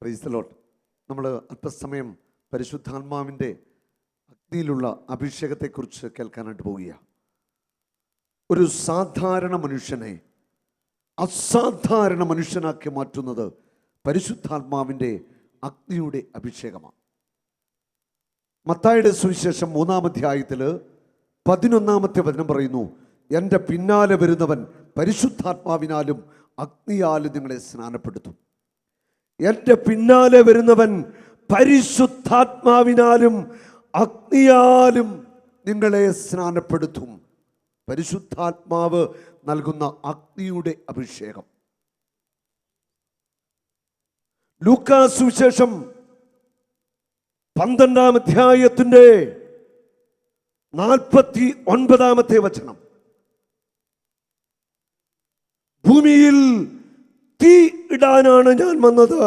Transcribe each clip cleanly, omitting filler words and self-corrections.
Price the Lord. നമ്മൾ അല്പസമയം പരിശുദ്ധാത്മാവിൻ്റെ അഗ്നിയിലുള്ള അഭിഷേകത്തെക്കുറിച്ച് കേൾക്കാനായിട്ട് പോവുകയാണ്. ഒരു സാധാരണ മനുഷ്യനെ അസാധാരണ മനുഷ്യനാക്കി മാറ്റുന്നത് പരിശുദ്ധാത്മാവിൻ്റെ അഗ്നിയുടെ അഭിഷേകമാണ്. മത്തായിയുടെ സുവിശേഷം 3-ാം അധ്യായത്തിൽ 11-ാമത്തെ വചനം പറയുന്നു, എൻ്റെ പിന്നാലെ വരുന്നവൻ പരിശുദ്ധാത്മാവിനാലും അഗ്നിയാലും നിങ്ങളെ സ്നാനപ്പെടുത്തും. എൻ്റെ പിന്നാലെ വരുന്നവൻ പരിശുദ്ധാത്മാവിനാലും അഗ്നിയാലും നിങ്ങളെ സ്നാനപ്പെടുത്തും. പരിശുദ്ധാത്മാവ് നൽകുന്ന അഗ്നിയുടെ അഭിഷേകം. ലൂക്കാ സുവിശേഷം 12-ാം അധ്യായത്തിൻ്റെ 49-ാമത്തെ വചനം, ഭൂമിയിൽ തീ ഇടാനാണ് ഞാൻ വന്നത്,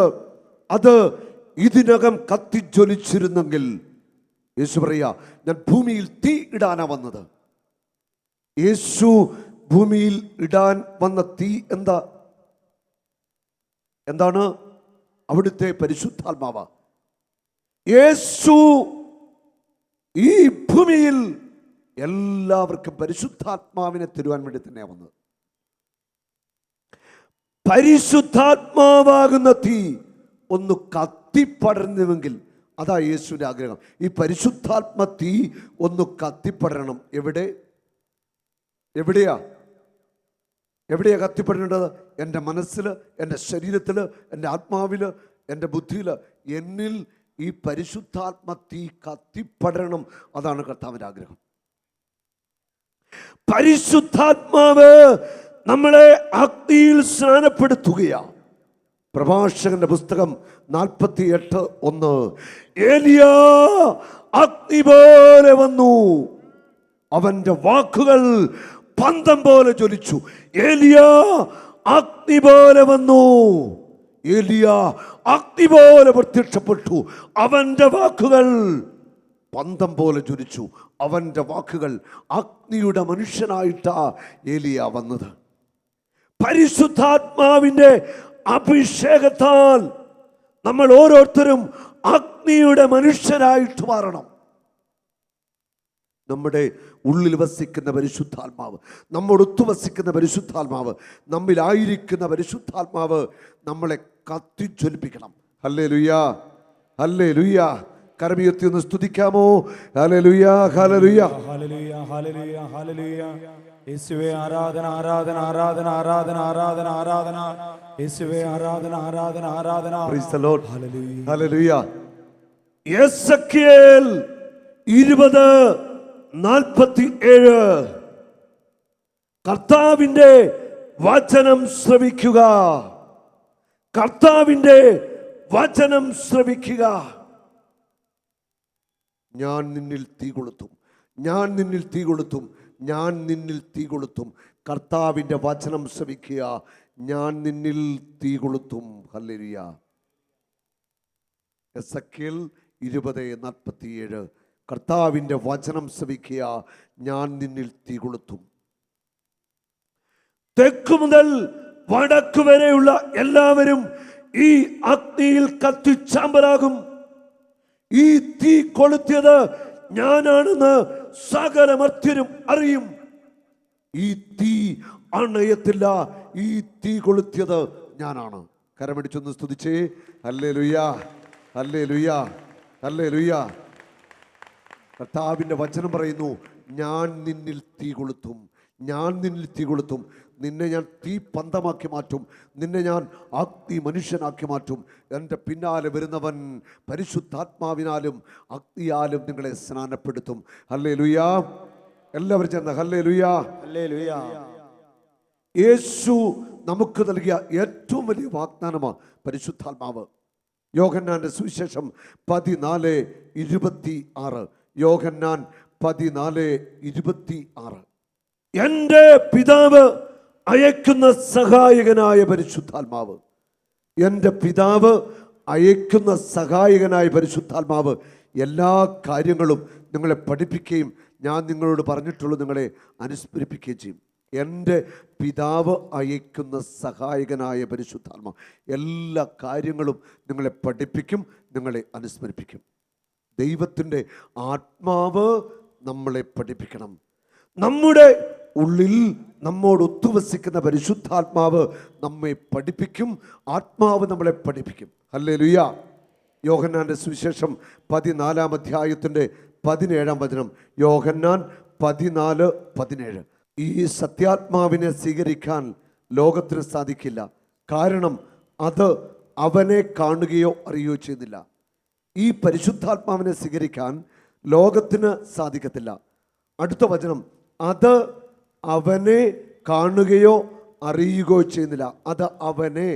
അത് ഇതിനകം കത്തിജ്വലിച്ചിരുന്നെങ്കിൽ. യേശു പറയാ, ഞാൻ ഭൂമിയിൽ തീ ഇടാനാ വന്നത്. യേശു ഭൂമിയിൽ ഇടാൻ വന്ന തീ എന്താണ്? അവിടുത്തെ പരിശുദ്ധാത്മാവ. യേശു ഈ ഭൂമിയിൽ എല്ലാവർക്കും പരിശുദ്ധാത്മാവിനെ തരുവാൻ വേണ്ടി തന്നെയാണ് വന്നത്. പരിശുദ്ധാത്മാവാകുന്ന തീ ഒന്ന് കത്തിപ്പടരുന്നുവെങ്കിൽ അതാ യേശുവിൻ്റെ ആഗ്രഹം. ഈ പരിശുദ്ധാത്മ തീ ഒന്ന് കത്തിപ്പടരണം. എവിടെയാ കത്തിപ്പെടേണ്ടത്? എൻ്റെ മനസ്സിൽ, എൻ്റെ ശരീരത്തിൽ, എൻ്റെ ആത്മാവിൽ, എൻ്റെ ബുദ്ധിയിൽ, എന്നിൽ ഈ പരിശുദ്ധാത്മ തീ കത്തിപ്പടരണം. അതാണ് കർത്താവിൻ്റെ ആഗ്രഹം. പരിശുദ്ധാത്മാവ് നമ്മളെ അഗ്നിയിൽ സ്നാനപ്പെടുത്തുകയാണ്. പ്രഭാഷകന്റെ പുസ്തകം 48:1, ഏലിയാ അഗ്നി പോലെ വന്നു, അവന്റെ വാക്കുകൾ പന്തം പോലെ ജ്വലിച്ചു. ഏലിയാ അഗ്നി പോലെ വന്നു, ഏലിയാ അഗ്നി പോലെ പ്രത്യക്ഷപ്പെട്ടു, അവന്റെ വാക്കുകൾ പന്തം പോലെ ജ്വലിച്ചു. അവന്റെ വാക്കുകൾ അഗ്നിയുടെ മനുഷ്യനായിട്ടാ ഏലിയാ വന്നത്. പരിശുദ്ധാത്മാവിൻ്റെ അഭിഷേകത്താൽ നമ്മൾ ഓരോരുത്തരും അഗ്നിയുടെ മനുഷ്യരായിട്ട് മാറണം. നമ്മുടെ ഉള്ളിൽ വസിക്കുന്ന പരിശുദ്ധാത്മാവ്, നമ്മോടൊത്തു വസിക്കുന്ന പരിശുദ്ധാത്മാവ്, നമ്മിലായിരിക്കുന്ന പരിശുദ്ധാത്മാവ് നമ്മളെ കത്തിജ്വലിപ്പിക്കണം. ഹല്ലേലൂയാ, ഹല്ലേലൂയാ. കരമുയർത്തി ഒന്ന് സ്തുതിക്കാമോ? ഹല്ലേലൂയാ, ഹല്ലേലൂയാ, ഹല്ലേലൂയാ, ഹല്ലേലൂയാ, ഹല്ലേലൂയാ. യേശുവേ ആരാധന, ആരാധന, ആരാധന, ആരാധന, ആരാധന, ആരാധന. യേശുവേ ആരാധന, ആരാധന, ആരാധന. Praise the Lord. Hallelujah, hallelujah. Ezekiel 20:47, കർത്താവിൻ്റെ വചനം ശ്രവിക്കുക, കർത്താവിൻ്റെ വചനം ശ്രവിക്കുക. ഞാൻ നിന്നിൽ തീ കൊളുത്തും, ഞാൻ നിന്നിൽ തീ കൊളുത്തും, ഞാൻ നിന്നിൽ തീ കൊളുത്തും. കർത്താവിൻ്റെ വചനം ശ്രവിക്കുക, ഞാൻ നിന്നിൽ തീ കൊളുത്തും. ഹല്ലേലൂയ. യെസക്കേൽ 20:47, കർത്താവിൻ്റെ വചനം ശ്രവിക്കുക, ഞാൻ നിന്നിൽ തീ കൊളുത്തും. തെക്ക് മുതൽ വടക്ക് വരെയുള്ള എല്ലാവരും ഈ അഗ്നിയിൽ കത്തിച്ചാമ്പലാകും. ഈ തീ കൊളുത്തിയത് ഞാനാണെന്ന് സകല മർത്യരും അറിയും. ഈ തീ അണയത്തില്ല, ഈ തീ കൊളുത്തിയത് ഞാനാണ്. കരമടിച്ചൊന്ന് സ്തുതിച്ചേ. ഹല്ലേലൂയാ, ഹല്ലേലൂയാ, ഹല്ലേലൂയാ. കർത്താവിൻ്റെ വചനം പറയുന്നു, ഞാൻ നിന്നിൽ തീ കൊളുത്തും, ഞാൻ നിന്നിൽ തീ കൊളുത്തും. നിന്നെ ഞാൻ തീ പന്തമാക്കി മാറ്റും, നിന്നെ ഞാൻ അഗ്നി മനുഷ്യനാക്കി മാറ്റും. എൻ്റെ പിന്നാലെ വരുന്നവൻ പരിശുദ്ധാത്മാവിനാലും അഗ്നിയാലും നിങ്ങളെ സ്നാനപ്പെടുത്തും. ഹല്ലേലൂയാ. എല്ലാവരും ചേർന്ന് ഹല്ലേലൂയാ, ഹല്ലേലൂയാ. യേശു നമുക്ക് നൽകിയ ഏറ്റവും വലിയ വാഗ്ദാനമാണ് പരിശുദ്ധാത്മാവ്. യോഹന്നാന്റെ സുവിശേഷം 14:26, യോഹന്നാൻ 14:26, എൻ്റെ പിതാവ് അയക്കുന്ന സഹായകനായ പരിശുദ്ധാത്മാവ്, എൻ്റെ പിതാവ് അയക്കുന്ന സഹായകനായ പരിശുദ്ധാത്മാവ് എല്ലാ കാര്യങ്ങളും നിങ്ങളെ പഠിപ്പിക്കുകയും ഞാൻ നിങ്ങളോട് പറഞ്ഞിട്ടുള്ളത് നിങ്ങളെ അനുസ്മരിപ്പിക്കുകയും ചെയ്യും. എൻ്റെ പിതാവ് അയക്കുന്ന സഹായകനായ പരിശുദ്ധാത്മാവ് എല്ലാ കാര്യങ്ങളും നിങ്ങളെ പഠിപ്പിക്കും, നിങ്ങളെ അനുസ്മരിപ്പിക്കും. ദൈവത്തിൻ്റെ ആത്മാവ് നമ്മളെ പഠിപ്പിക്കണം. നമ്മുടെ ഉള്ളിൽ നമ്മോട് ഒത്തുവസിക്കുന്ന പരിശുദ്ധാത്മാവ് നമ്മെ പഠിപ്പിക്കും. ആത്മാവ് നമ്മളെ പഠിപ്പിക്കും. ഹല്ലേലൂയ. യോഹന്നാൻ്റെ സുവിശേഷം 14-ാം അധ്യായത്തിൻ്റെ 17-ാം വചനം. യോഹന്നാൻ 14:17. ഈ സത്യാത്മാവിനെ സ്വീകരിക്കാൻ ലോകത്തിന് സാധിക്കില്ല. കാരണം അത് അവനെ കാണുകയോ അറിയുകയോ ചെയ്യുന്നില്ല. ഈ പരിശുദ്ധാത്മാവിനെ സ്വീകരിക്കാൻ ലോകത്തിന് സാധിക്കത്തില്ല. അടുത്ത വചനം, അത് അവനെ കാണുകയോ അറിയുകയോ ചെയ്യുന്നില്ല. അത് അവനെ,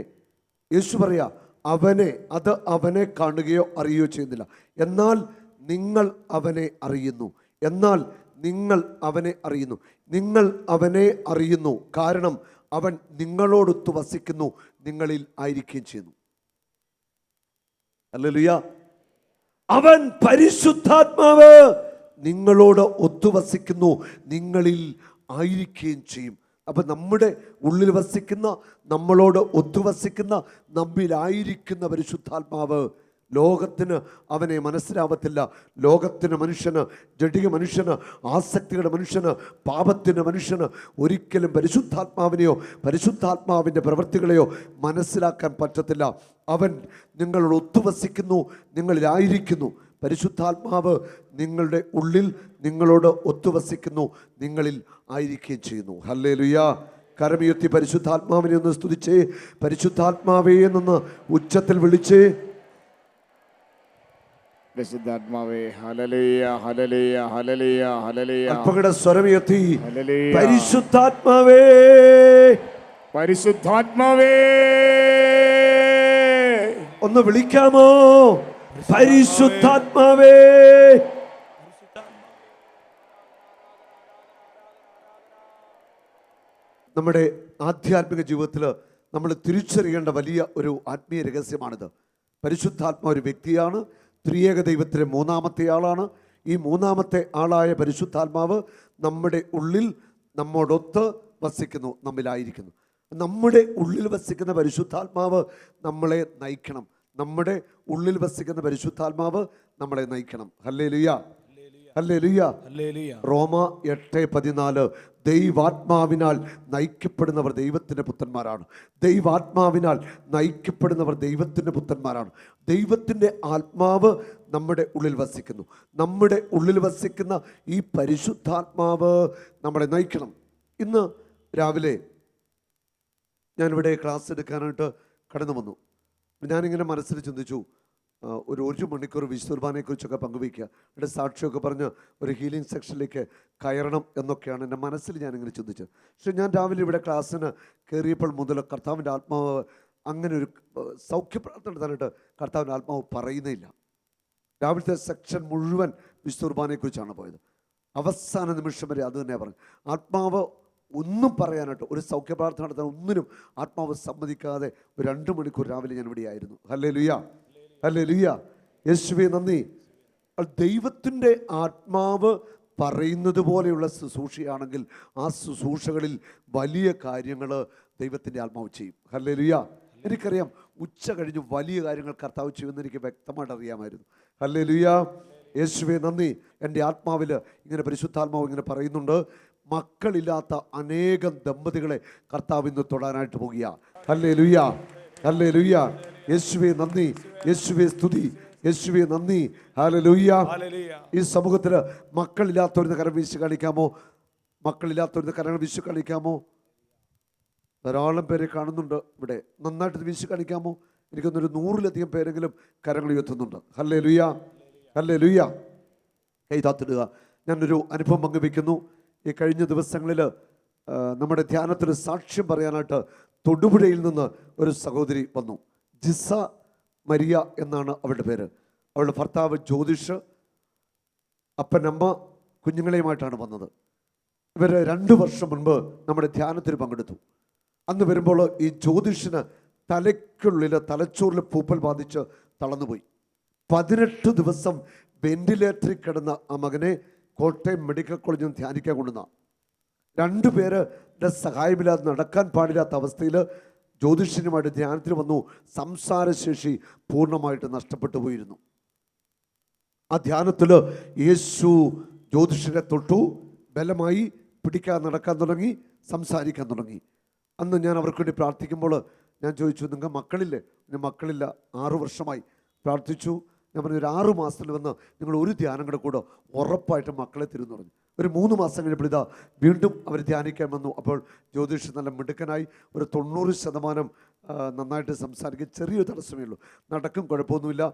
യേശു പറയാ, അവനെ, അത് അവനെ കാണുകയോ അറിയുകയോ ചെയ്യുന്നില്ല. എന്നാൽ നിങ്ങൾ അവനെ അറിയുന്നു. എന്നാൽ നിങ്ങൾ അവനെ അറിയുന്നു. നിങ്ങൾ അവനെ അറിയുന്നു, കാരണം അവൻ നിങ്ങളോടൊത്ത് വസിക്കുന്നു, നിങ്ങളിൽ ആയിരിക്കുകയും ചെയ്യുന്നു. ഹല്ലേലൂയ. അവൻ പരിശുദ്ധാത്മാവ് നിങ്ങളോട് ഒത്തുവസിക്കുന്നു, നിങ്ങളിൽ ആയിരിക്കുകയും ചെയ്യും. അപ്പം നമ്മുടെ ഉള്ളിൽ വസിക്കുന്ന, നമ്മളോട് ഒത്തുവസിക്കുന്ന, നമ്മിലായിരിക്കുന്ന പരിശുദ്ധാത്മാവ് ലോകത്തിന് അവനെ മനസ്സിലാവത്തില്ല. ലോകത്തിന്, മനുഷ്യന്, ജഡിക മനുഷ്യന്, ആസക്തിയുടെ മനുഷ്യന്, പാപത്തിൻ്റെ മനുഷ്യന് ഒരിക്കലും പരിശുദ്ധാത്മാവിനെയോ പരിശുദ്ധാത്മാവിൻ്റെ പ്രവൃത്തികളെയോ മനസ്സിലാക്കാൻ പറ്റത്തില്ല. അവൻ നിങ്ങളോട് ഒത്തുവസിക്കുന്നു, നിങ്ങളിലായിരിക്കുന്നു. പരിശുദ്ധാത്മാവ് നിങ്ങളുടെ ഉള്ളിൽ നിങ്ങളോട് ഒത്തുവസിക്കുന്നു, നിങ്ങളിൽ ആയിരിക്കുകയും ചെയ്യുന്നു. ഹല്ലേലൂയ. കരമുയർത്തി പരിശുദ്ധാത്മാവിനെ ഒന്ന് സ്തുതിച്ചേ. പരിശുദ്ധാത്മാവേ എന്ന് ഉച്ചത്തിൽ വിളിച്ചേ. പരിശുദ്ധാത്മാവേ, ഹല്ലേലൂയ, ഹല്ലേലൂയ, ഹല്ലേലൂയ, ഹല്ലേലൂയ. അപ്പകട സ്വരമുയർത്തി ഹല്ലേലൂയ. പരിശുദ്ധാത്മാവേ, പരിശുദ്ധാത്മാവേ ഒന്ന് വിളിക്കാമോ? പരിശുദ്ധാത്മാവേ. നമ്മുടെ ആധ്യാത്മിക ജീവിതത്തിൽ നമ്മൾ തിരിച്ചറിയേണ്ട വലിയ ഒരു ആത്മീയ രഹസ്യമാണിത്. പരിശുദ്ധാത്മാ ഒരു വ്യക്തിയാണ്, ത്രിയേക ദൈവത്തിലെ മൂന്നാമത്തെ ആളാണ്. ഈ മൂന്നാമത്തെ ആളായ പരിശുദ്ധാത്മാവ് നമ്മുടെ ഉള്ളിൽ നമ്മോടൊത്ത് വസിക്കുന്നു, നമ്മിലായിരിക്കുന്നു. നമ്മുടെ ഉള്ളിൽ വസിക്കുന്ന പരിശുദ്ധാത്മാവ് നമ്മളെ നയിക്കണം. നമ്മുടെ ഉള്ളിൽ വസിക്കുന്ന പരിശുദ്ധാത്മാവ് നമ്മളെ നയിക്കണം. Hallelujah, hallelujah. റോമ 8:14. ദൈവാത്മാവിനാൽ നയിക്കപ്പെടുന്നവർ ദൈവത്തിൻ്റെ പുത്രന്മാരാണ്. ദൈവാത്മാവിനാൽ നയിക്കപ്പെടുന്നവർ ദൈവത്തിൻ്റെ പുത്രന്മാരാണ്. ദൈവത്തിൻ്റെ ആത്മാവ് നമ്മുടെ ഉള്ളിൽ വസിക്കുന്നു. നമ്മുടെ ഉള്ളിൽ വസിക്കുന്ന ഈ പരിശുദ്ധാത്മാവ് നമ്മളെ നയിക്കണം. ഇന്ന് രാവിലെ ഞാനിവിടെ ക്ലാസ് എടുക്കാനായിട്ട് കടന്നു വന്നു. ഞാനിങ്ങനെ മനസ്സിൽ ചിന്തിച്ചു, ഒരു മണിക്കൂർ വിശുദ്ധുർബാനയെക്കുറിച്ചൊക്കെ പങ്കുവയ്ക്കുക, എൻ്റെ സാക്ഷിയൊക്കെ പറഞ്ഞ് ഒരു ഹീലിംഗ് സെക്ഷനിലേക്ക് കയറണം എന്നൊക്കെയാണ് എൻ്റെ മനസ്സിൽ ഞാനിങ്ങനെ ചിന്തിച്ചത്. പക്ഷെ ഞാൻ രാവിലെ ഇവിടെ ക്ലാസ്സിന് കയറിയപ്പോൾ മുതൽ കർത്താവിൻ്റെ ആത്മാവ് അങ്ങനെ ഒരു സൗഖ്യപ്രാർത്ഥന നടത്താനായിട്ട് കർത്താവിൻ്റെ ആത്മാവ് പറയുന്നില്ല. രാവിലത്തെ സെക്ഷൻ മുഴുവൻ വിശുദ്ധുർബാനയെക്കുറിച്ചാണ് പോയത്. അവസാന നിമിഷം വരെ അത് തന്നെ പറഞ്ഞു. ആത്മാവ് ഒന്നും പറയാനായിട്ട്, ഒരു സൗഖ്യപ്രാർത്ഥന നടത്താൻ ഒന്നിനും ആത്മാവ് സമ്മതിക്കാതെ ഒരു 2 മണിക്കൂർ രാവിലെ ഞാൻ ഇവിടെ ആയിരുന്നു. Hallelujah, hallelujah. യേശുവേ നന്ദി. ദൈവത്തിൻ്റെ ആത്മാവ് പറയുന്നത് പോലെയുള്ള ശുശ്രൂഷയാണെങ്കിൽ ആ ശുശ്രൂഷകളിൽ വലിയ കാര്യങ്ങൾ ദൈവത്തിൻ്റെ ആത്മാവ് ചെയ്യും. ഹല്ലേലൂയ. എനിക്കറിയാം, ഉച്ച കഴിഞ്ഞ് വലിയ കാര്യങ്ങൾ കർത്താവ് ചെയ്യുമെന്ന് എനിക്ക് വ്യക്തമായിട്ട് അറിയാമായിരുന്നു. ഹല്ലേലൂയ. യേശുവേ നന്ദി. എൻ്റെ ആത്മാവിൽ ഇങ്ങനെ പരിശുദ്ധാത്മാവ് ഇങ്ങനെ പറയുന്നുണ്ട്, മക്കളില്ലാത്ത അനേകം ദമ്പതികളെ കർത്താവ് ഇന്ന് തൊടാനായിട്ട് പോകുക. Hallelujah, hallelujah. യേശുവേ നന്ദി, യേശുവേ സ്തുതി, യേശുവേ നന്ദി. ഹല്ലേലൂയ. ഈ സമൂഹത്തിൽ മക്കളില്ലാത്തവരുന്ന കരം വീശി കാണിക്കാമോ? മക്കളില്ലാത്തവരുന്ന കരങ്ങൾ വീശി കാണിക്കാമോ? ധാരാളം പേരെ കാണുന്നുണ്ട് ഇവിടെ. നന്നായിട്ട് വീശി കാണിക്കാമോ? എനിക്കൊന്നൊരു 100-ലധികം പേരെങ്കിലും കരങ്ങൾ ഉയർത്തുന്നുണ്ട്. Hallelujah, hallelujah. കൈ താത്തിടുക. ഞാനൊരു അനുഭവം പങ്കുവെക്കുന്നു. ഈ കഴിഞ്ഞ ദിവസങ്ങളിൽ നമ്മുടെ ധ്യാനത്തിന് സാക്ഷ്യം പറയാനായിട്ട് തൊടുപുഴയിൽ നിന്ന് ഒരു സഹോദരി വന്നു. ജിസ മരിയ എന്നാണ് അവളുടെ പേര്. അവളുടെ ഭർത്താവ് ജ്യോതിഷ്, അപ്പനമ്മ, കുഞ്ഞുങ്ങളെയുമായിട്ടാണ് വന്നത്. ഇവർ 2 വർഷം മുൻപ് നമ്മുടെ ധ്യാനത്തിന് പങ്കെടുത്തു. അന്ന് വരുമ്പോൾ ഈ ജ്യോതിഷിന് തലയ്ക്കുള്ളിൽ, തലച്ചോറിൽ പൂപ്പൽ ബാധിച്ച് തളർന്നുപോയി. 18 ദിവസം വെന്റിലേറ്ററിൽ കിടന്ന ആ മകനെ കോട്ടയം മെഡിക്കൽ കോളേജിൽ നിന്ന് ധ്യാനിക്കാൻ കൊണ്ടുവന്ന. രണ്ടുപേരുടെ സഹായമില്ലാതെ നടക്കാൻ പാടില്ലാത്ത അവസ്ഥയിൽ ജ്യോതിഷനുമായിട്ട് ധ്യാനത്തിന് വന്നു. സംസാരശേഷി പൂർണ്ണമായിട്ട് നഷ്ടപ്പെട്ടു പോയിരുന്നു. ആ ധ്യാനത്തിൽ യേശു ജ്യോതിഷനെ തൊട്ടു, ബലമായി പിടിക്കാൻ നടക്കാൻ തുടങ്ങി, സംസാരിക്കാൻ തുടങ്ങി. അന്ന് ഞാൻ അവർക്ക് വേണ്ടി പ്രാർത്ഥിക്കുമ്പോൾ ഞാൻ ചോദിച്ചു, നിങ്ങൾ മക്കളില്ലേ? മക്കളില്ല, 6 വർഷമായി. പ്രാർത്ഥിച്ചു. ഞാൻ പറഞ്ഞു, ഒരു 6 മാസത്തിൽ വന്ന് നിങ്ങൾ ഒരു ധ്യാനം കൂടെ കൂടെ ഉറപ്പായിട്ടും മക്കളെ തരുമെന്ന് പറഞ്ഞു. ഒരു 3 മാസം കഴിഞ്ഞപ്പോൾ ഇതാ വീണ്ടും അവർ ധ്യാനിക്കാൻ വന്നു. അപ്പോൾ ജ്യോതിഷ് നല്ല മിടുക്കനായി, ഒരു 90% നന്നായിട്ട് സംസാരിക്കും. ചെറിയൊരു തടസ്സമേ ഉള്ളൂ, നടക്കും, കുഴപ്പമൊന്നുമില്ല.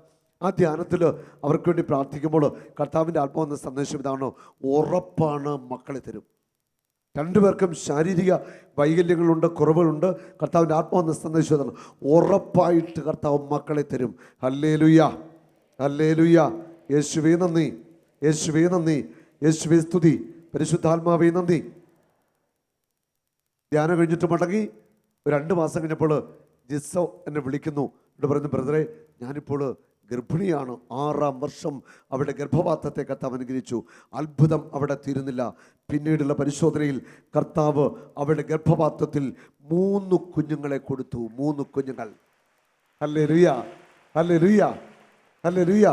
ആ ധ്യാനത്തിൽ അവർക്ക് വേണ്ടി പ്രാർത്ഥിക്കുമ്പോൾ കർത്താവിൻ്റെ ആത്മാവെന്ന സന്ദേശം ഇതാണ്: ഉറപ്പാണ് മക്കളെ തരും. രണ്ടുപേർക്കും ശാരീരിക വൈകല്യങ്ങളുണ്ട്, കുറവുകളുണ്ട്. കർത്താവിൻ്റെ ആത്മാവെന്ന സന്ദേശം ഇതാണ്: ഉറപ്പായിട്ട് കർത്താവ് മക്കളെ തരും. Hallelujah, hallelujah. യേശുവേ നന്ദി, യേശുവേ നന്ദി, യേശുവേ സ്തുതി, പരിശുദ്ധാത്മാവേ നന്ദി. ധ്യാനം കഴിഞ്ഞിട്ട് മടങ്ങി 2 മാസം കഴിഞ്ഞപ്പോൾ ജിസോ എന്നെ വിളിക്കുന്നു. ഇവിടെ പറഞ്ഞു, ബ്രദറെ, ഞാനിപ്പോൾ ഗർഭിണിയാണ്. 6-ാം വർഷം അവിടെ ഗർഭപാത്രത്തെ കർത്താവ് അനുഗ്രഹിച്ചു. അത്ഭുതം അവിടെ തീരുന്നില്ല. പിന്നീടുള്ള പരിശോധനയിൽ കർത്താവ് അവരുടെ ഗർഭപാത്രത്തിൽ 3 കുഞ്ഞുങ്ങളെ കൊടുത്തു. 3 കുഞ്ഞുങ്ങൾ. Hallelujah, hallelujah, hallelujah.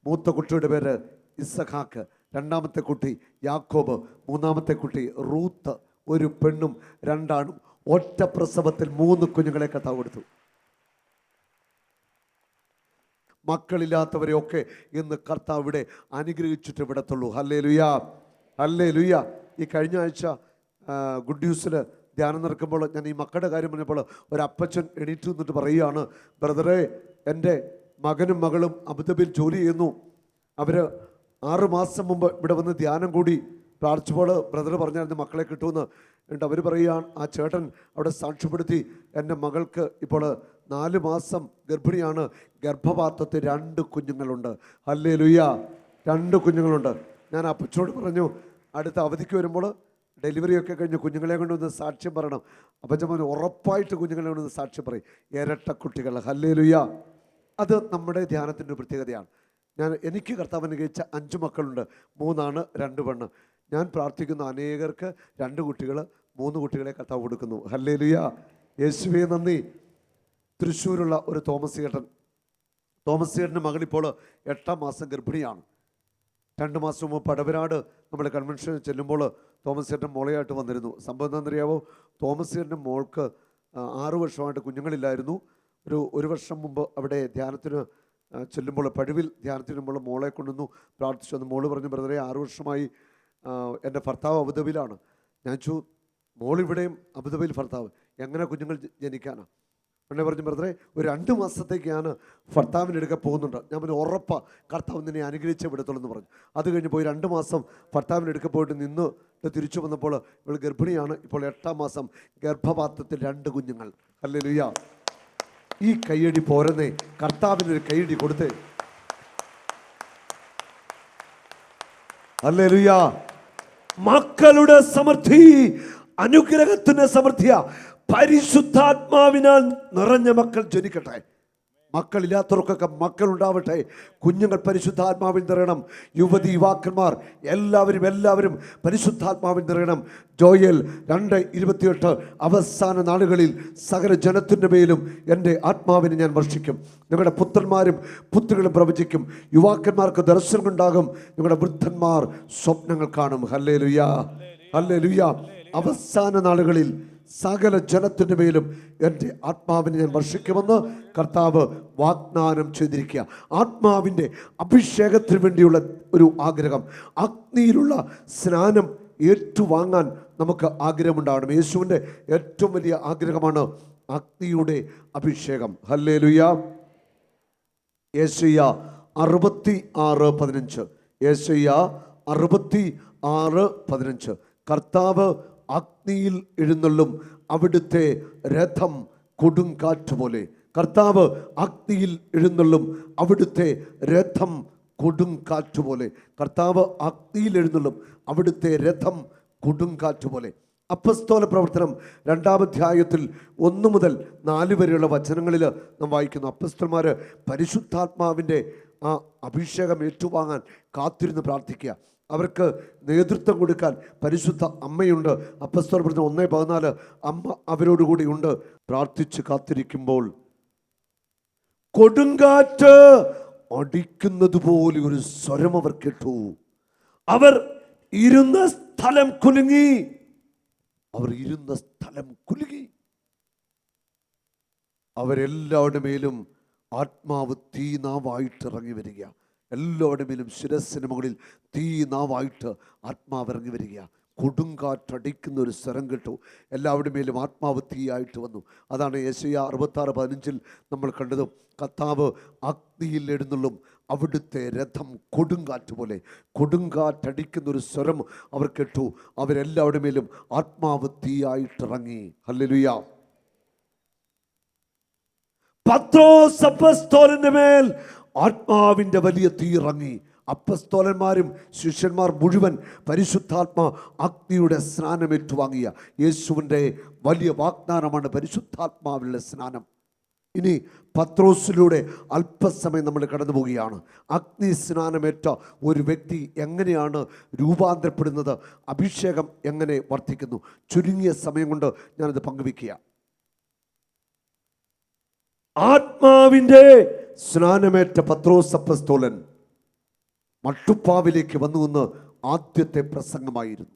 മൂത്ത കുട്ടിയുടെ പേര് ഇസഹാക്ക്, രണ്ടാമത്തെ കുട്ടി യാക്കോബ്, മൂന്നാമത്തെ കുട്ടി റൂത്ത്. ഒരു പെണ്ണും 2 ആണും. ഒറ്റ പ്രസവത്തിൽ 3 കുഞ്ഞുങ്ങളെ കർത്താവ് കൊടുത്തു. മക്കളില്ലാത്തവരെയൊക്കെ ഇന്ന് കർത്താവ് ഇവിടെ അനുഗ്രഹിച്ചിട്ട് വിടത്തുള്ളൂ. Hallelujah, hallelujah. ഈ കഴിഞ്ഞ ആഴ്ച ഗുഡ് ന്യൂസിൽ ധ്യാനം നടക്കുമ്പോൾ ഞാൻ ഈ മക്കളുടെ കാര്യം പറഞ്ഞപ്പോൾ ഒരപ്പച്ചൻ എണീറ്റ് നിന്നിട്ട് പറയുകയാണ്, ബ്രദറെ, എൻ്റെ മകനും മകളും അബുദാബിയിൽ ജോലി ചെയ്യുന്നു. അവർ 6 മാസം മുമ്പ് ഇവിടെ വന്ന് ധ്യാനം കൂടി പ്രാർത്ഥിച്ചപ്പോൾ ബ്രദർ പറഞ്ഞായിരുന്നു മക്കളെ കിട്ടുമെന്ന്. എന്നിട്ട് അവർ പറയുകയാണ്, ആ ചേട്ടൻ അവിടെ സാക്ഷ്യപ്പെടുത്തി, എൻ്റെ മകൾക്ക് ഇപ്പോൾ 4 മാസം ഗർഭിണിയാണ്. ഗർഭപാത്രത്തിൽ 2 കുഞ്ഞുങ്ങളുണ്ട്. ഹല്ലേലൂയ, 2 കുഞ്ഞുങ്ങളുണ്ട്. ഞാൻ അപ്പച്ചോട് പറഞ്ഞു, അടുത്ത അവധിക്ക് വരുമ്പോൾ ഡെലിവറിയൊക്കെ കഴിഞ്ഞ് കുഞ്ഞുങ്ങളെ കൊണ്ടൊന്ന് സാക്ഷ്യം പറയണം. അപ്പച്ചൻ പറഞ്ഞു, ഉറപ്പായിട്ട് കുഞ്ഞുങ്ങളെ കൊണ്ടൊന്ന് സാക്ഷ്യം പറയും. ഇരട്ട കുട്ടികൾ. ഹല്ലേലൂയ. അത് നമ്മുടെ ധ്യാനത്തിൻ്റെ പ്രത്യേകതയാണ്. എനിക്ക് കർത്താവ് അനുഗ്രഹിച്ച 5 മക്കളുണ്ട്. 3 ആണ്, 2 പെണ്ണ്. ഞാൻ പ്രാർത്ഥിക്കുന്ന അനേകർക്ക് 2 കുട്ടികൾ, 3 കുട്ടികളെ കർത്താവ് കൊടുക്കുന്നു. ഹല്ലേലൂയ, യേശുവേ നന്ദി. തൃശ്ശൂരുള്ള ഒരു തോമസ് ചേട്ടൻ്റെ മകളിപ്പോൾ 8-ാം മാസം ഗർഭിണിയാണ്. 2 മാസം മുമ്പ് പടവരാട് നമ്മുടെ കൺവെൻഷനിൽ ചെല്ലുമ്പോൾ തോമസ് ചേട്ടൻ മോളയായിട്ട് വന്നിരുന്നു. സംഭവം എന്താണെന്നറിയാവോ? തോമസ് ചേട്ടൻ്റെ മോൾക്ക് 6 വർഷമായിട്ട് കുഞ്ഞുങ്ങളില്ലായിരുന്നു. ഒരു വർഷം മുമ്പ് അവിടെ ധ്യാനത്തിന് ചെല്ലുമ്പോൾ, പഴുവിൽ ധ്യാനത്തിന് മുമ്പ് മോളെ കൊണ്ടുവന്നു, പ്രാർത്ഥിച്ചു. അന്ന് മോള് പറഞ്ഞു, ബ്രദറെ, 6 വർഷമായി എൻ്റെ ഭർത്താവ് അബുദാബിയിലാണ്. ഞാൻ ചോദിച്ചു, മോളിവിടെയും അബുദാബിയിൽ ഭർത്താവ്, എങ്ങനെ കുഞ്ഞുങ്ങൾ ജനിക്കാനാണ്? എന്നെ പറഞ്ഞു, ബ്രദറെ, ഒരു 2 മാസത്തേക്ക് ഞാൻ ഭർത്താവിനെടുക്കാൻ പോകുന്നുണ്ട്. ഞാൻ പറഞ്ഞു, ഉറപ്പാ കർത്താവ് നിന്നെ അനുഗ്രഹിച്ചേ വിടത്തുള്ളൂ എന്ന് പറഞ്ഞു. അത് കഴിഞ്ഞ് പോയി 2 മാസം ഭർത്താവിനെടുക്കാൻ പോയിട്ട് നിന്ന് തിരിച്ചു വന്നപ്പോൾ ഇവൾ ഗർഭിണിയാണ്. ഇപ്പോൾ 8-ാം മാസം ഗർഭപാത്രത്തിൽ 2 കുഞ്ഞുങ്ങൾ. ഹല്ലേലൂയ. ഈ കൈയടി പോരെന്നേ, കർത്താവിനൊരു കൈയടി കൊടുത്തേ. ഹല്ലേലൂയ. മക്കളുടെ സമൃദ്ധി അനുഗ്രഹത്തിന്റെ സമൃദ്ധിയ. പരിശുദ്ധാത്മാവിനാൽ നിറഞ്ഞ മക്കൾ ജനിക്കട്ടെ. മക്കളില്ലാത്തവർക്കൊക്കെ മക്കളുണ്ടാവട്ടെ. കുഞ്ഞുങ്ങൾ പരിശുദ്ധാത്മാവിൽ നിറയണം. യുവതി യുവാക്കന്മാർ എല്ലാവരും പരിശുദ്ധാത്മാവിൽ നിറയണം. ജോയൽ 2:28 അവസാന നാളുകളിൽ സകല ജനത്തിൻ്റെ മേലും എൻ്റെ ആത്മാവിനെ ഞാൻ വർഷിക്കും. നിങ്ങളുടെ പുത്രന്മാരും പുത്രികളും പ്രവചിക്കും. യുവാക്കന്മാർക്ക് ദർശനമുണ്ടാകും. നിങ്ങളുടെ വൃദ്ധന്മാർ സ്വപ്നങ്ങൾ കാണും. Hallelujah, hallelujah. അവസാന നാളുകളിൽ സകല ജനത്തിൻ്റെ മേലും എൻ്റെ ആത്മാവിനെ ഞാൻ വർഷിക്കുമെന്ന് കർത്താവ് വാഗ്ദാനം ചെയ്തിരിക്കുക. ആത്മാവിൻ്റെ അഭിഷേകത്തിന് വേണ്ടിയുള്ള ഒരു ആഗ്രഹം, അഗ്നിയിലുള്ള സ്നാനം ഏറ്റുവാങ്ങാൻ നമുക്ക് ആഗ്രഹമുണ്ടാകണം. യേശുവിൻ്റെ ഏറ്റവും വലിയ ആഗ്രഹമാണ് അഗ്നിയുടെ അഭിഷേകം. ഹല്ലേലൂയ. യെശയ്യാ 66:15. യെശയ്യാ 66:15. കർത്താവ് അഗ്നിയിൽ എഴുന്നള്ളും, അവിടുത്തെ രഥം കൊടുങ്കാറ്റ് പോലെ. കർത്താവ് അഗ്നിയിൽ എഴുന്നള്ളും, അവിടുത്തെ രഥം കൊടുങ്കാറ്റ് പോലെ. കർത്താവ് അഗ്നിയിൽ എഴുന്നള്ളും, അവിടുത്തെ രഥം കൊടുങ്കാറ്റ് പോലെ. അപ്പസ്തോല പ്രവർത്തനം 2-ാം അധ്യായത്തിൽ 1 മുതൽ 4 വരെയുള്ള വചനങ്ങളിൽ നാം വായിക്കുന്നു. അപ്പസ്തോലന്മാർ പരിശുദ്ധാത്മാവിൻ്റെ ആ അഭിഷേകം ഏറ്റുവാങ്ങാൻ കാത്തിരുന്ന് പ്രാർത്ഥിക്കുക. അവർക്ക് നേതൃത്വം കൊടുക്കാൻ പരിശുദ്ധ അമ്മയുണ്ട്. അപ്പസ്തോലർ പറഞ്ഞ 1:14 അമ്മ അവരോടുകൂടി ഉണ്ട്. പ്രാർത്ഥിച്ച് കാത്തിരിക്കുമ്പോൾ കൊടുങ്കാറ്റ് അടിക്കുന്നത് പോലെ ഒരു സ്വരം അവർ കേട്ടു. അവർ ഇരുന്ന സ്ഥലം കുലുങ്ങി. അവരെല്ലാവരുടെ മേലും ആത്മാവ് തീനാവായിട്ട് ഇറങ്ങി വരിക. എല്ലാവരുടെ മേലും ശിരസ്സിന് മുകളിൽ തീനാവായിട്ട് ആത്മാവ് ഇറങ്ങി വരിക. കൊടുങ്കാറ്റടിക്കുന്ന ഒരു സ്വരം കേട്ടു. എല്ലാവരുടെ മേലും ആത്മാവ് തീയായിട്ട് വന്നു. അതാണ് യെശയ്യാ 66:15 നമ്മൾ കണ്ടതും. കർത്താവ് അഗ്നിയിൽ എഴുന്നള്ളും, അവിടുത്തെ രഥം കൊടുങ്കാറ്റ് പോലെ. കൊടുങ്കാറ്റടിക്കുന്ന ഒരു സ്വരം അവർ കേട്ടു. അവരെല്ലാവരുടെ മേലും ആത്മാവ് തീയായിട്ടിറങ്ങി. ഹല്ലേലൂയ. പത്രോസ് അപ്പസ്തോലന്റെ മേൽ ആത്മാവിന്റെ വലിയ തീ ഇറങ്ങി. അപ്പസ്തോലന്മാരും ശിഷ്യന്മാർ മുഴുവൻ പരിശുദ്ധാത്മാ അഗ്നിയുടെ സ്നാനം ഏറ്റുവാങ്ങിയ യേശുവിൻ്റെ വലിയ വാഗ്ദാനമാണ് പരിശുദ്ധാത്മാവിലുള്ള സ്നാനം. ഇനി പത്രോസിലൂടെ അല്പസമയം നമ്മൾ കടന്നു പോവുകയാണ്. അഗ്നി സ്നാനമേറ്റ ഒരു വ്യക്തി എങ്ങനെയാണ് രൂപാന്തരപ്പെടുന്നത്, അഭിഷേകം എങ്ങനെ വർദ്ധിക്കുന്നു, ചുരുങ്ങിയ സമയം കൊണ്ട് ഞാനത് പങ്കുവയ്ക്കുക. ആത്മാവിൻ്റെ സ്നാനമേറ്റ പത്രോസ് അപ്പസ്തോലൻ മട്ടുപ്പാവിലേക്ക് വന്നു എന്ന് ആദ്യത്തെ പ്രസംഗമായിരുന്നു.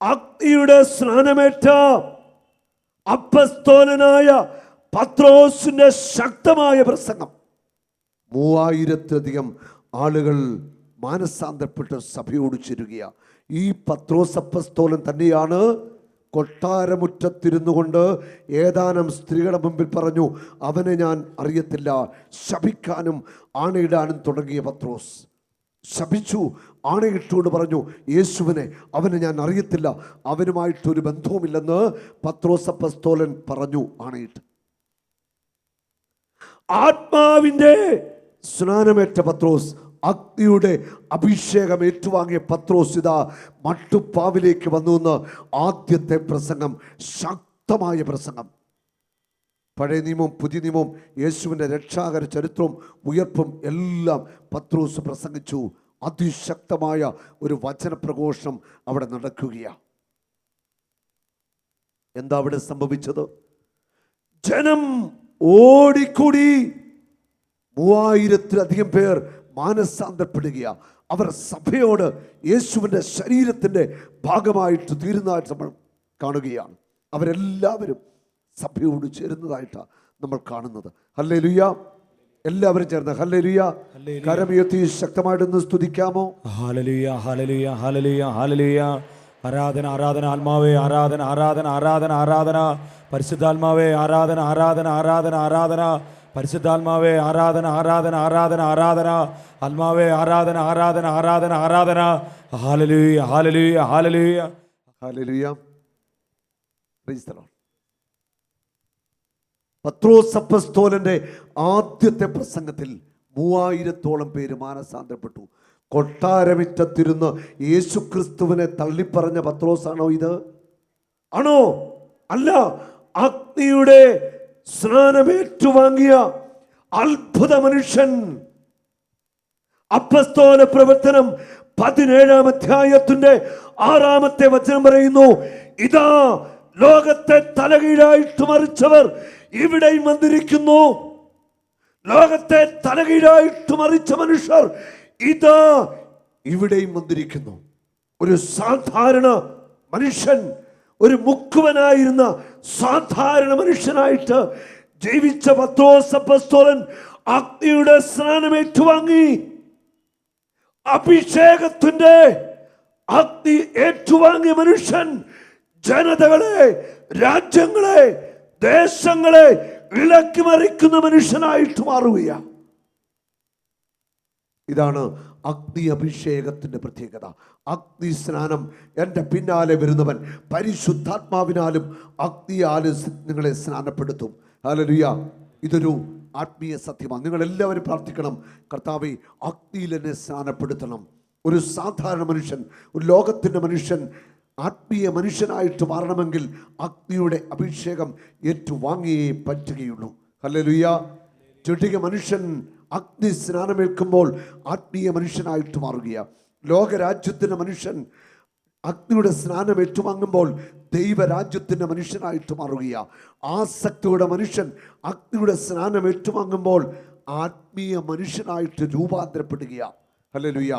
അഗ്നിയുടെ സ്നാനമേറ്റ അപ്പസ്തോലനായ പത്രോസിന്റെ ശക്തമായ പ്രസംഗം 3000-ലധികം ആളുകൾ മാനസാന്തരപ്പെട്ട് സഭയോട് ചേരുകയാണ്. ഈ പത്രോസ് അപ്പസ്തോലൻ തന്നെയാണ് കൊട്ടാരമുറ്റത്തിരുന്നു കൊണ്ട് ഏതാനും സ്ത്രീകളുടെ മുമ്പിൽ പറഞ്ഞു, അവനെ ഞാൻ അറിയത്തില്ല. ശപിക്കാനും ആണയിടാനും തുടങ്ങിയ പത്രോസ് ശപിച്ചു, ആണയിട്ടുകൊണ്ട് പറഞ്ഞു, യേശുവിനെ, അവനെ ഞാൻ അറിയത്തില്ല, അവനുമായിട്ടൊരു ബന്ധവുമില്ലെന്ന് പത്രോസ് അപ്പസ്തോലൻ പറഞ്ഞു ആണയിട്ട്. ആത്മാവിൻ്റെ സ്നാനമേറ്റ പത്രോസ്, അഗ്നിയുടെ അഭിഷേകം ഏറ്റുവാങ്ങിയ പത്രോസ് ഇതാ മട്ടുപ്പാവിലേക്ക് വന്നു എന്ന് ആദ്യത്തെ പ്രസംഗം, ശക്തമായ പ്രസംഗം. പഴയ നിയമവും പുതിയ നിയമവും യേശുവിൻ്റെ രക്ഷാകര ചരിത്രവും ഉയർപ്പും എല്ലാം പത്രോസ് പ്രസംഗിച്ചു. അതിശക്തമായ ഒരു വചനപ്രഘോഷണം അവിടെ നടക്കുകയാണ്. എന്താ അവിടെ സംഭവിച്ചത്? ജനം ഓടിക്കൂടി. 3000-ലധികം പേർ മാനസാന്തരപ്പെടുകയാണ്. അവർ സഭയോട് യേശുവിൻ്റെ ശരീരത്തിൻ്റെ ഭാഗമായിട്ട് തീരുന്നതായിട്ട് നമ്മൾ കാണുകയാണ്. അവരെല്ലാവരും സഭയോട് ചേരുന്നതായിട്ടാണ് നമ്മൾ കാണുന്നത്. ഹല്ലേലൂയ. എല്ലാവരും ചേർന്ന് ഹല്ലേലൂയ. കരമുയർത്തി ശക്തമായിട്ടൊന്ന് സ്തുതിക്കാമോ? Hallelujah, hallelujah, hallelujah, hallelujah. ആരാധന, ആരാധന, ആത്മാവേ ആരാധന, ആരാധന, ആരാധന, ആരാധന. പരിശുദ്ധാത്മാവേ ആരാധന, ആരാധന, ആരാധന, ആരാധന. പരിശുദ്ധാത്മാവേ ആരാധന, ആരാധന, ആരാധന, ആരാധന. ആത്മാവേ ആരാധന, ആരാധന, ആരാധന, ആരാധന. Hallelujah, hallelujah, hallelujah, hallelujah. Praise the Lord. പത്രോസ് അപ്പസ്തോലന്റെ ആദ്യത്തെ പ്രസംഗത്തിൽ 3000-ഓളം പേര് മാനസാന്തരപ്പെട്ടു. കൊട്ടാരമിറ്റത്തിരുന്ന് യേശുക്രിസ്തുവിനെ തള്ളിപ്പറഞ്ഞ പത്രോസാണോ ഇത്? ആണോ? അല്ല. അഗ്നിയുടെ സ്നാനമേറ്റുവാങ്ങിയ അത്ഭുത മനുഷ്യൻ. അപ്പസ്തോല പ്രവർത്തനം 17-ാം അധ്യായത്തിന്റെ 6-ാമത്തെ വചനം പറയുന്നു, ഇതാ ലോകത്തെ തലകീഴായിട്ട് മറിച്ചവർ ഇവിടെയും വന്നിരിക്കുന്നു. ലോകത്തെ തലകീഴായിട്ട് മറിച്ച മനുഷ്യർ ഇതാ ഇവിടെയും വന്നിരിക്കുന്നു. ഒരു സാധാരണ മനുഷ്യൻ, ഒരു മുക്കുവനായിരുന്ന സാധാരണ മനുഷ്യനായിട്ട് ജീവിച്ച പത്രോസ് അപ്പസ്തോലൻ അഗ്നിയുടെ സ്നാനം ഏറ്റുവാങ്ങി. അഭിഷേകത്തിന്റെ അഗ്നി ഏറ്റുവാങ്ങിയ മനുഷ്യൻ ജനതകളെ, രാജ്യങ്ങളെ, ദേശങ്ങളെ ഇളക്കി മറിക്കുന്ന മനുഷ്യനായിട്ട് മാറുകയാണ്. ഇതാണ് അഗ്നി അഭിഷേകത്തിന്റെ പ്രത്യേകത. അഗ്നി സ്നാനം. എൻ്റെ പിന്നാലെ വരുന്നവൻ പരിശുദ്ധാത്മാവിനാലും അഗ്നിയാലും നിങ്ങളെ സ്നാനപ്പെടുത്തും. ഹല്ലേലൂയ. ഇതൊരു ആത്മീയ സത്യമാണ്. നിങ്ങളെല്ലാവരും പ്രാർത്ഥിക്കണം, കർത്താവേ അഗ്നിയിൽ എന്നെ സ്നാനപ്പെടുത്തണം. ഒരു സാധാരണ മനുഷ്യൻ, ഒരു ലോകത്തിൻ്റെ മനുഷ്യൻ ആത്മീയ മനുഷ്യനായിട്ട് മാറണമെങ്കിൽ അഗ്നിയുടെ അഭിഷേകം ഏറ്റുവാങ്ങിയേ പറ്റുകയുള്ളൂ. ഹല്ലേലൂയ. ജഡിക മനുഷ്യൻ അഗ്നി സ്നാനമേൽക്കുമ്പോൾ ആത്മീയ മനുഷ്യനായിട്ട് മാറുകയാണ്. ലോകരാജ്യത്തിൻ്റെ മനുഷ്യൻ അഗ്നിയുടെ സ്നാനം ഏറ്റുവാങ്ങുമ്പോൾ ദൈവരാജ്യത്തിൻ്റെ മനുഷ്യനായിട്ട് മാറുകയാണ്. ആസക്തിയുടെ മനുഷ്യൻ അഗ്നിയുടെ സ്നാനം ഏറ്റുവാങ്ങുമ്പോൾ ആത്മീയ മനുഷ്യനായിട്ട് രൂപാന്തരപ്പെടുകയാണ്. ഹല്ലേലൂയ.